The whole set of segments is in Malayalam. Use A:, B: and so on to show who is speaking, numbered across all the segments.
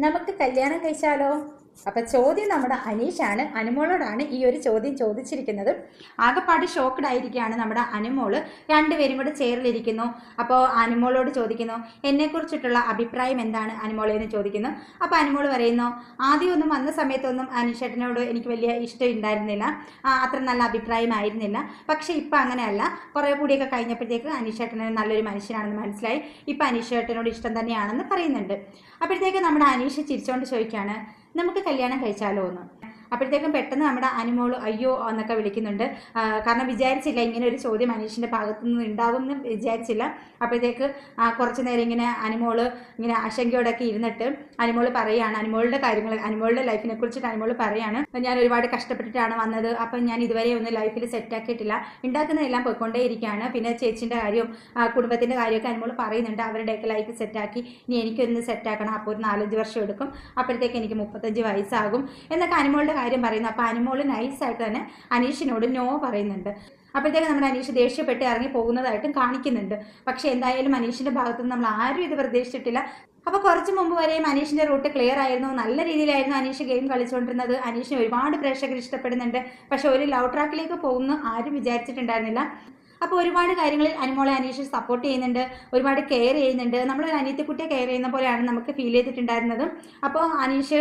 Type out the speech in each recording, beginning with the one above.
A: നമുക്ക് കല്യാണം കഴിച്ചാലോ? അപ്പം ചോദ്യം നമ്മുടെ അനീഷാണ്, അനുമോളോടാണ് ഈ ഒരു ചോദ്യം ചോദിച്ചിരിക്കുന്നത്. ആകെപ്പാട് ഷോക്ക്ഡ് ആയിരിക്കുകയാണ് നമ്മുടെ അനുമോള്. രണ്ടുപേരും കൂടെ ചേർന്നിരിക്കുന്നു. അപ്പോൾ അനുമോളോട് ചോദിക്കുന്നു, എന്നെക്കുറിച്ചിട്ടുള്ള അഭിപ്രായം എന്താണ് അനുമോളെന്ന് ചോദിക്കുന്നു. അപ്പോൾ അനുമോള് പറയുന്നു, ആദ്യമൊന്നും വന്ന സമയത്തൊന്നും അനീഷേട്ടനോട് എനിക്ക് വലിയ ഇഷ്ടം ഉണ്ടായിരുന്നില്ല, അത്ര നല്ല അഭിപ്രായമായിരുന്നില്ല. പക്ഷേ ഇപ്പം അങ്ങനെയല്ല, കുറേ കൂടിയൊക്കെ കഴിഞ്ഞപ്പോഴത്തേക്ക് അനീഷേട്ടന് നല്ലൊരു മനുഷ്യനാണെന്ന് മനസ്സിലായി. ഇപ്പം അനീഷേട്ടനോട് ഇഷ്ടം തന്നെയാണെന്ന് പറയുന്നുണ്ട്. അപ്പോഴത്തേക്ക് നമ്മുടെ അനീഷ് ചിരിച്ചുകൊണ്ട് ചോദിക്കുകയാണ്, നമുക്ക് കല്യാണം കഴിച്ചാലോ എന്ന്. അപ്പോഴത്തേക്കും പെട്ടെന്ന് നമ്മുടെ അനുമോള് അയ്യോ എന്നൊക്കെ വിളിക്കുന്നുണ്ട്. കാരണം വിചാരിച്ചില്ല ഇങ്ങനെ ഒരു ചോദ്യം അനീഷിൻ്റെ ഭാഗത്തു നിന്ന് ഉണ്ടാകുമെന്ന് വിചാരിച്ചില്ല. അപ്പോഴത്തേക്ക് കുറച്ച് നേരം ഇങ്ങനെ അനുമോള് ഇങ്ങനെ ആശങ്കയോടൊക്കെ ഇരുന്നിട്ട് അനുമോള് പറയുകയാണ് അനുമോളുടെ കാര്യങ്ങൾ, അനുമോളുടെ ലൈഫിനെ കുറിച്ചിട്ട് അനുമോള് പറയുകയാണ്, ഞാൻ ഒരുപാട് കഷ്ടപ്പെട്ടിട്ടാണ് വന്നത്, അപ്പം ഞാൻ ഇതുവരെ ഒന്നും ലൈഫിൽ സെറ്റാക്കിയിട്ടില്ല, ഉണ്ടാക്കുന്നതെല്ലാം പോയിക്കൊണ്ടേയിരിക്കുകയാണ്. പിന്നെ ചേച്ചിൻ്റെ കാര്യവും കുടുംബത്തിൻ്റെ കാര്യമൊക്കെ അനുമോള് പറയുന്നുണ്ട്, അവരുടെയൊക്കെ ലൈഫ് സെറ്റാക്കി ഇനി എനിക്കൊന്ന് സെറ്റാക്കണം, അപ്പോൾ ഒരു 4-5 വർഷം എടുക്കും, അപ്പോഴത്തേക്ക് എനിക്ക് 35 വയസ്സാകും എന്നൊക്കെ അനുമോളുടെ കാര്യം പറയുന്നു. അപ്പോൾ അനുമോള് നൈസായിട്ട് തന്നെ അനീഷിനോട് നോ പറയുന്നുണ്ട്. അപ്പോഴത്തേക്ക് നമ്മുടെ അനീഷ് ദേഷ്യപ്പെട്ട് ഇറങ്ങി പോകുന്നതായിട്ടും കാണിക്കുന്നുണ്ട്. പക്ഷെ എന്തായാലും അനീഷിന്റെ ഭാഗത്തുനിന്ന് നമ്മൾ ആരും ഇത് പ്രതീക്ഷിച്ചിട്ടില്ല. അപ്പോൾ കുറച്ച് മുമ്പ് വരെയും അനീഷിന്റെ റൂട്ട് ക്ലിയർ ആയിരുന്നു, നല്ല രീതിയിലായിരുന്നു അനീഷ് ഗെയിം കളിച്ചുകൊണ്ടിരുന്നത്. അനീഷിനെ ഒരുപാട് പ്രേക്ഷകർ ഇഷ്ടപ്പെടുന്നുണ്ട്. പക്ഷെ ഒരു ലവ് ട്രാക്കിലേക്ക് പോകുന്നു ആരും വിചാരിച്ചിട്ടുണ്ടായിരുന്നില്ല. അപ്പോൾ ഒരുപാട് കാര്യങ്ങളിൽ അനുമോളെ അനീഷ് സപ്പോർട്ട് ചെയ്യുന്നുണ്ട്, ഒരുപാട് കെയർ ചെയ്യുന്നുണ്ട്. നമ്മളൊരു അനിയത്തിക്കുട്ടിയെ കെയർ ചെയ്യുന്ന പോലെയാണ് നമുക്ക് ഫീൽ ചെയ്തിട്ടുണ്ടായിരുന്നത്. അപ്പോൾ അനീഷ്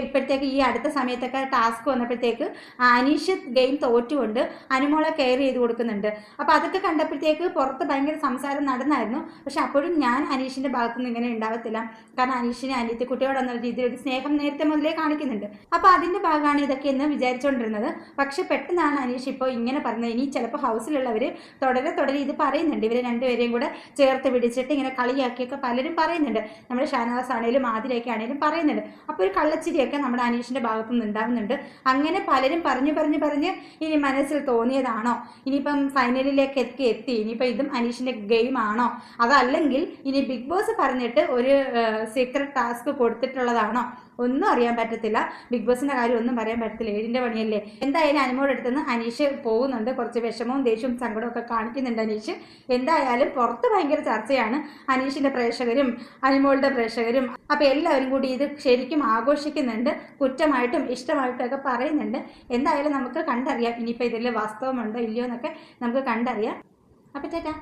A: ഇപ്പോഴത്തേക്ക് ഈ അടുത്ത സമയത്തൊക്കെ ടാസ്ക് വന്നപ്പോഴത്തേക്ക് അനീഷ് ഗെയിം തോറ്റുകൊണ്ട് അനുമോളെ കെയർ ചെയ്ത് കൊടുക്കുന്നുണ്ട്. അപ്പോൾ അതൊക്കെ കണ്ടപ്പോഴത്തേക്ക് പുറത്ത് ഭയങ്കര സംസാരം നടന്നായിരുന്നു. പക്ഷെ അപ്പോഴും ഞാൻ അനീഷിൻ്റെ ഭാഗത്തുനിന്ന് ഇങ്ങനെ ഉണ്ടാവത്തില്ല, കാരണം അനീഷിന് അനിയത്തിക്കുട്ടിയോടെന്ന രീതിയിൽ ഒരു സ്നേഹം നേരത്തെ മുതലേ കാണിക്കുന്നുണ്ട്. അപ്പോൾ അതിൻ്റെ ഭാഗമാണ് ഇതൊക്കെ എന്ന് വിചാരിച്ചുകൊണ്ടിരുന്നത്. പക്ഷെ പെട്ടെന്നാണ് അനീഷ് ഇപ്പോൾ ഇങ്ങനെ പറഞ്ഞത്. ഇനി ചിലപ്പോൾ ഹൗസിലുള്ളവർ തുടരെ ഇത് പറയുന്നുണ്ട്, ഇവരെ രണ്ടുപേരെയും കൂടെ ചേർത്ത് പിടിച്ചിട്ട് ഇങ്ങനെ കളിയാക്കിയൊക്കെ പലരും പറയുന്നുണ്ട്. നമ്മുടെ ഷാനവാസ് ആണെങ്കിലും ആതിരയൊക്കെ ആണെങ്കിലും പറയുന്നുണ്ട്. അപ്പോൾ ഒരു കള്ളച്ചിരിയൊക്കെ നമ്മുടെ അനീഷിന്റെ ഭാഗത്തു നിന്ന് ഉണ്ടാവുന്നുണ്ട്. അങ്ങനെ പലരും പറഞ്ഞ് ഇനി മനസ്സിൽ തോന്നിയതാണോ, ഇനിയിപ്പം ഫൈനലിലേക്ക് എത്തി, ഇനിയിപ്പോൾ ഇതും അനീഷിന്റെ ഗെയിം ആണോ, അതല്ലെങ്കിൽ ഇനി ബിഗ് ബോസ് പറഞ്ഞിട്ട് ഒരു സീക്രട്ട് ടാസ്ക് കൊടുത്തിട്ടുള്ളതാണോ, ഒന്നും അറിയാൻ പറ്റത്തില്ല. ബിഗ് ബോസിന്റെ കാര്യം ഒന്നും പറയാൻ പറ്റത്തില്ല, ഏഴിന്റെ പണിയല്ലേ. എന്തായാലും അനുമോളുടെ അടുത്തുനിന്ന് അനീഷ് പോകുന്നുണ്ട്. കുറച്ച് വിഷമവും ദേഷ്യവും സങ്കടവും ഒക്കെ കാണിക്കുന്നുണ്ട് അനീഷ്. എന്തായാലും പുറത്ത് ഭയങ്കര ചർച്ചയാണ്, അനീഷിന്റെ പ്രേക്ഷകരും അനുമോളുടെ പ്രേക്ഷകരും. അപ്പൊ എല്ലാവരും കൂടി ഇത് ശരിക്കും ആഘോഷിക്കുന്നുണ്ട്, കുറ്റമായിട്ടും ഇഷ്ടമായിട്ടും ഒക്കെ പറയുന്നുണ്ട്. എന്തായാലും നമുക്ക് കണ്ടറിയാം ഇനിയിപ്പോൾ ഇതിൽ വാസ്തവമുണ്ടോ ഇല്ലയോ എന്നൊക്കെ നമുക്ക് കണ്ടറിയാം. അപ്പൊ ചേട്ടാ.